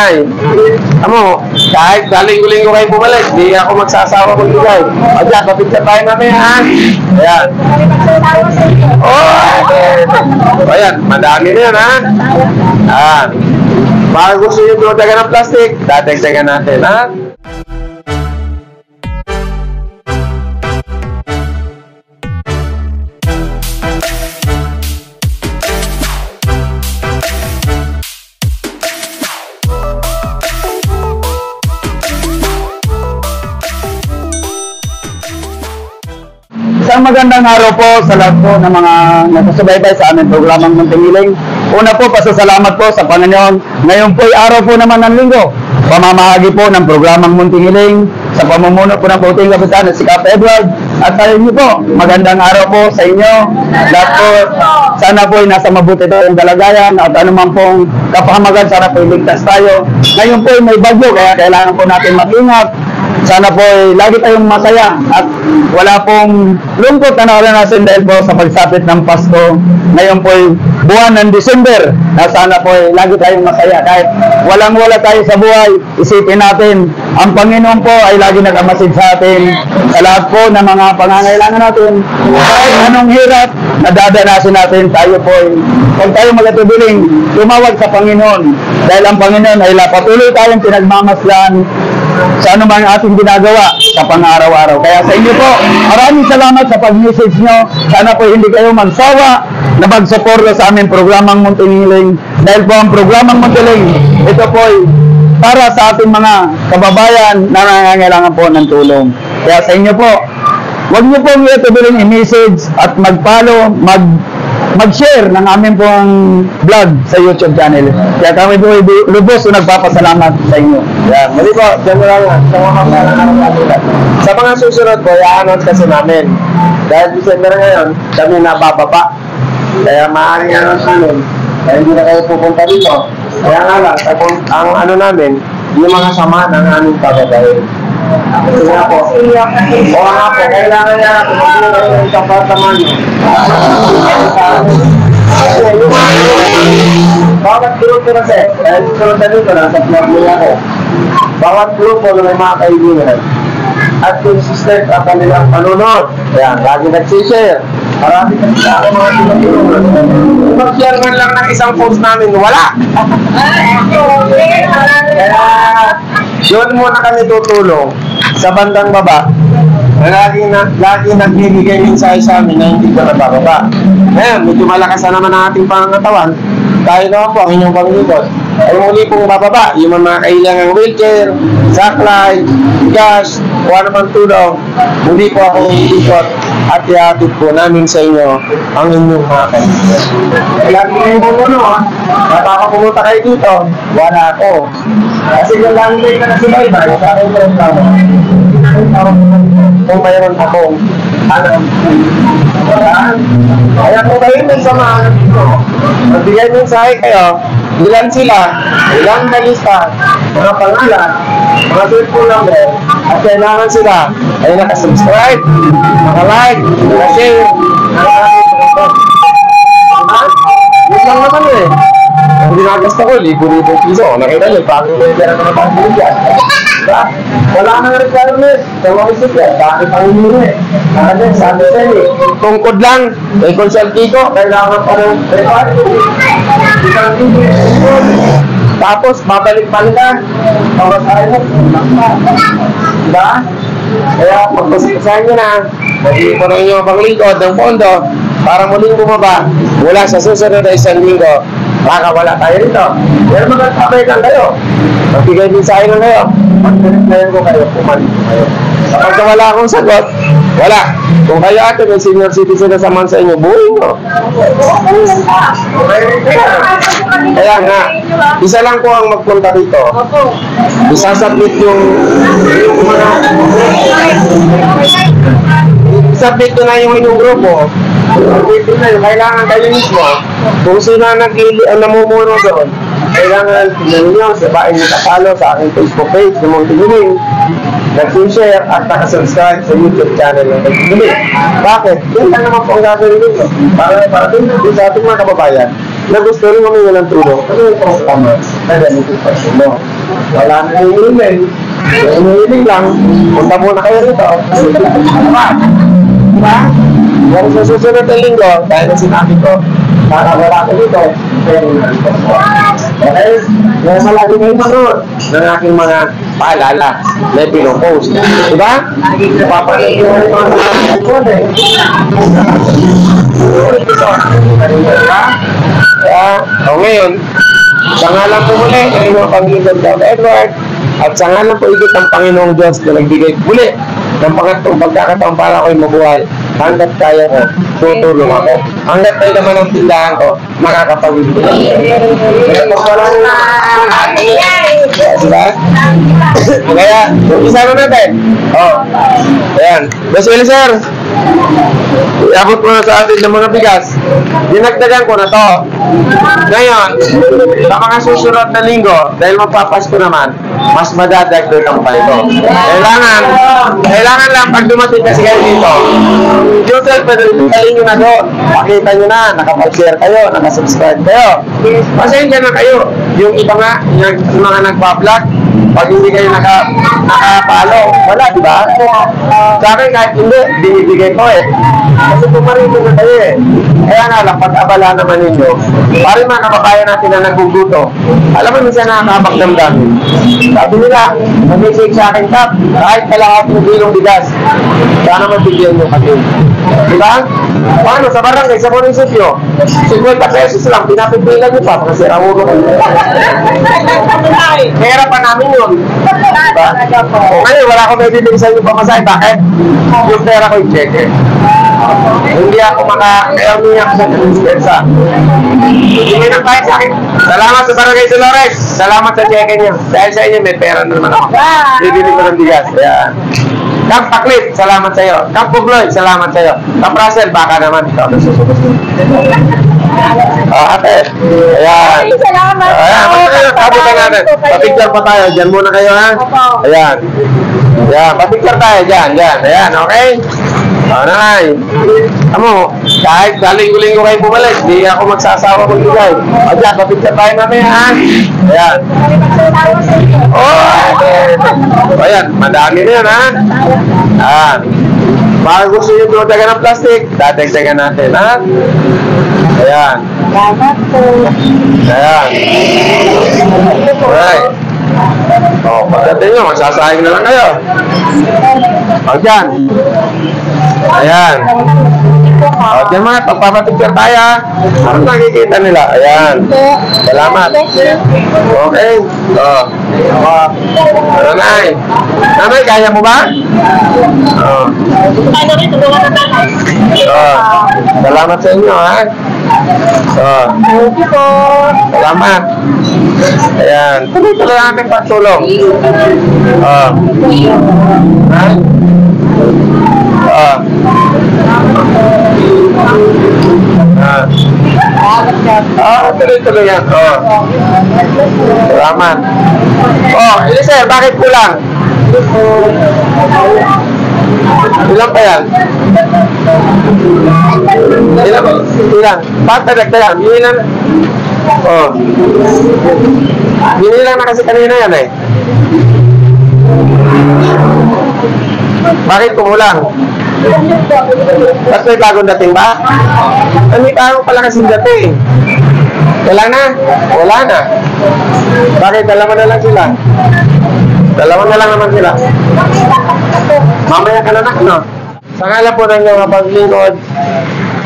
Nay. Amo, kahit linggo-linggo kayo bumalik, di ako magsasawa magbigay. O dyan, kapitsa tayo namin, ha? Ayan. Oh, ayan, madami na yan, ha? Ayan. Baka gusto nyo dumadagan ng plastic, dadagdagan natin, ha? Isang magandang araw po sa lahat po ng mga nagsusubaybay sa aming programang Munting Hiling. Una po, pasasalamat po sa Panginoon. Ngayon po ay araw po naman ng linggo. Pamamahagi po ng programang Munting Hiling sa pamumuno po ng Puting Kapitan at si Kap Edward. At tayo niyo po, magandang araw po sa inyo. Lahat po, sana po ay nasa mabuti tayong dalagayan at anuman pong kapahamagan, sana po iligtas tayo. Ngayon po ay may bagyo, kaya kailangan po natin mag-ingat. Sana po ay lagi tayong masaya at wala pong lungkot na naranasan dahil po sa pagsapit ng Pasko. Ngayon po ay buwan ng December na sana po ay lagi tayong masaya. Kahit walang-wala tayo sa buhay, isipin natin, ang Panginoon po ay lagi nagamasid sa atin sa lahat po ng mga pangangailangan natin. Kahit anong hirap na dadanasin natin, tayo po ay kung tayo magatubiling tumawag sa Panginoon dahil ang Panginoon ay patuloy tayong pinagmamasdan sa anumang ating ginagawa sa pang-araw-araw. Kaya sa inyo po, maraming salamat sa pag-message nyo. Sana po hindi kayo magsawa na mag-suporta sa aming programang Munting Hiling. Dahil po ang programang Munting Hiling, ito po ay para sa ating mga kababayan na nangangailangan po ng tulong. Kaya sa inyo po, huwag nyo pong itubiling i-message at mag-follow, mag-share ng aming pong vlog sa YouTube channel. Kaya kami po lubos o nagpapasalamat sa inyo. Yan, mali po, dyan mo lang sa mga susunod po, i-announce kasi namin. Dahil December ngayon, kami nabababa. Kaya maaaring announce namin. Kaya hindi na kayo pupunta dito. Kaya nga lang, ang ano namin, yung mga sama ng aming pagbabayin. Kasi nga po, o nga po, kailangan niya kung hindi na kayo ng kapartaman nyo. Kasi yung bawat grupo kasi, dahil sunod na dito, nasa vlog nila ako. Bawat grupo na may mga kaibigan at consistent ang kanilang panunod. Kaya, lagi nag-share. Marami kasi sa akin mga tinutulungan. Kung mag-share man lang ng isang post namin, wala! Kaya, yun muna kami tutulong sa bandang baba na lagi nagbibigay mensahe sa amin na hindi ko nabababa. Ngayon, medyo malakas na naman ang ating pangangatawan. Tayo naman po ang inyong panglikod. Ay muli pong bababa, yung mga kailangang wheelchair, saklay, gas, o anumang tulong, muli po akong iikot at ihatid po namin sa inyo ang inyong mga kaibigan. Lagi kayo pumunod, napakapumunta kayo dito, wala ako. Kasi yung langit na nasibaybay, sa akin po ang tama. Kung mayroon akong alam. Kaya kung kayo may samahan dito, magbigay mensahe kayo, ilan sila, ilang nalista, mga pangalan, mga cellphone number, at kailangan sila ay nakasubscribe, nakalike, nakashare, nakakita. Yun lang naman eh. Ang ginagasta ko, libo-libo piso. Nakita niyo, bakit may pera na napagpili dyan? Wala nang requirement. Sa mga isip yan, bakit ang hinuri? Kasi sabi sa inyo, tungkod lang, may consulti ko, kailangan pa ng requirement. Isang video. Tapos, babalik-balikan. Pamasahin mo. Diba? Kaya, pagpasahin nyo na, mag-iipon ang inyong panglingkod ng pondo para muling bumaba mula sa susunod na isang linggo. Baka wala tayo rito. Pero magkakabay lang kayo. Magbigay din sa akin lang kayo. Pag-replyan ko kayo, pumalit ko kayo. Kapag wala akong sagot, wala. Kung kayo ate, may senior citizen na saman sa inyo, buhay nyo. Kaya nga, isa lang po ang magpunta dito. Isasubmit yung submit ko na yung inyong grupo. Kailangan kayo mismo kung sino ang namumuno doon, kailangan tingnan nyo, sabahin nyo kapalo sa aking Facebook page ng Munting Hiling, nag-share at nakasubscribe sa YouTube channel ng Munting Hiling. Bakit? Yun lang naman po ang gagawin nyo para din sa ating mga kababayan na gusto rin humingi ng tulong. Ano yung pang-tama na ganito pa mo? Wala na yung email. Yung email lang, punta muna kayo rito. Diba? Pero sa susunod na linggo, dahil na sinabi ko, para wala ko dito, okay? Yung malaki na yung manood ng aking mga paalala na pinupost. Diba? Papanood yung mga diba? Kaya, ngayon, sa ngalan po muli ng inyong Panginoon Don Edward at sa ngalan po igit ng Panginoong Diyos na nagbigay muli ng pangatong pagkakataon para ako'y mabuhay. Hanggat kaya ko, tutulong ako. Hanggat tayo naman ang tindahan ko, makakapag-ibig ako. Kaya magpalang diba? Kaya, isa na natin. Ayan. Boss Willie, sir. Iabot mo na sa atin ng mga bigas. Dinagdagan ko na to. Ngayon, sa mga susunod na linggo, dahil magpapasko naman, mas madadagdagan pa ito. Kailangan lang pag dumating kasi kayo dito, yung self-pedalin nyo na doon. Pakita nyo na, nakapag-share kayo, nakasubscribe kayo. Pasensya na kayo. Yung iba nga, yung mga nagpa-vlog, pag hindi kayo nakapalo, wala, di ba? Sa akin, kahit hindi, binibigay ko eh. Kasi pumarito na kayo eh. Kaya nga lang, pag-abala naman ninyo, pari mga kababayan natin na naguguto, alam mo, minsan nakakabak damdamin. Sabi nila, mag-message sa akin, Kap, kahit kalahati ng kilong bigas, sana mabigyan nyo kasi. Di ba? Paano? Sa barangay, sa munisipyo, 50 pesos lang, pinapipilan nyo pa, kasi rawuro ko. Pera pa namin yun. Diba? O ngayon, wala akong may bibig sa inyo pamasahe. Bakit? Yung pera ko yung cheque. Hindi ako kaya umiyak sa dispensa. Hindi nang kahit sa akin. Salamat sa Barangay Dolores. Salamat sa cheque niyo. Dahil sa inyo, may pera na naman ako. Bibili ko ng bigas. Ayan. Camp Paklit, salamat sa iyo. Camp Pugloy, salamat sa iyo. Camp Russell, baka naman. Ikaw na susunod. Ate. Ayan. Salamat. Ayan, kabutan natin. Papicture pa tayo. Diyan muna kayo, ha? Ayan. Ayan, papicture tayo. Diyan. Ayan, okay? Nanay. Amo, kahit linggo-linggo kayo bumalik, di ako magsasawa magbigay. O diyan, papicture tayo namin, ha? Ayan. Ayan, madami na yan, ha? Ayan. Baka gusto nyo dumadagan ng plastic, dadagdagan natin, ha? Ayan. Ayan. Alright. Pagdating nyo, magsasayang na lang kayo. O, dyan. Ayan. O, dyan mga, pagpapapicture tayo, ha? Ano nakikita nila? Ayan. Salamat. Okay. Nanay. Nanay, kaya mo ba? Salamat sa inyo, ha? Salamat. Ayan. Tuloy natin pagtulong. Tuloy yan. Salamat. Sir, bakit kulang? Ilan pa yan? Ilan? Bakit nadagdagan? Binilang na kasi kanina yan eh. Bakit kumulang? Tapos may bagong dating ba? May bagong pala kasing dating. Wala na? Wala na. Bakit? Dalawa na lang sila. Dalawa na lang naman sila. Mamaya ka na na, no? Sa ngalan po ng mga paglingkod,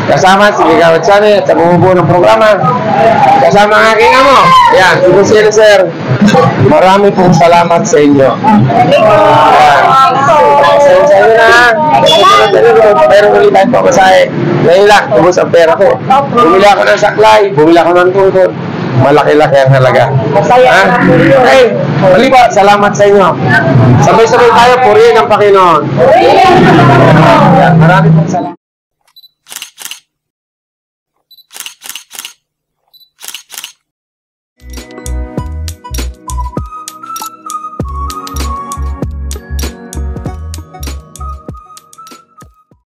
kasama si Gigawad Sani at sa bumubuo ng programa, kasama ang aking amo. Yan, sir. Marami pong salamat sa inyo. Sa inyo na. Pero ulit tayo po masahe. Ngayon lang, ubos ang pera ko. Bumili ako ng saklay, bumili ako ng tungkod. Malaki-laki ang halaga. Okay, mali po, salamat sa inyo. Sabay-sabay tayo, purihin ang Panginoon. Marami pong salamat.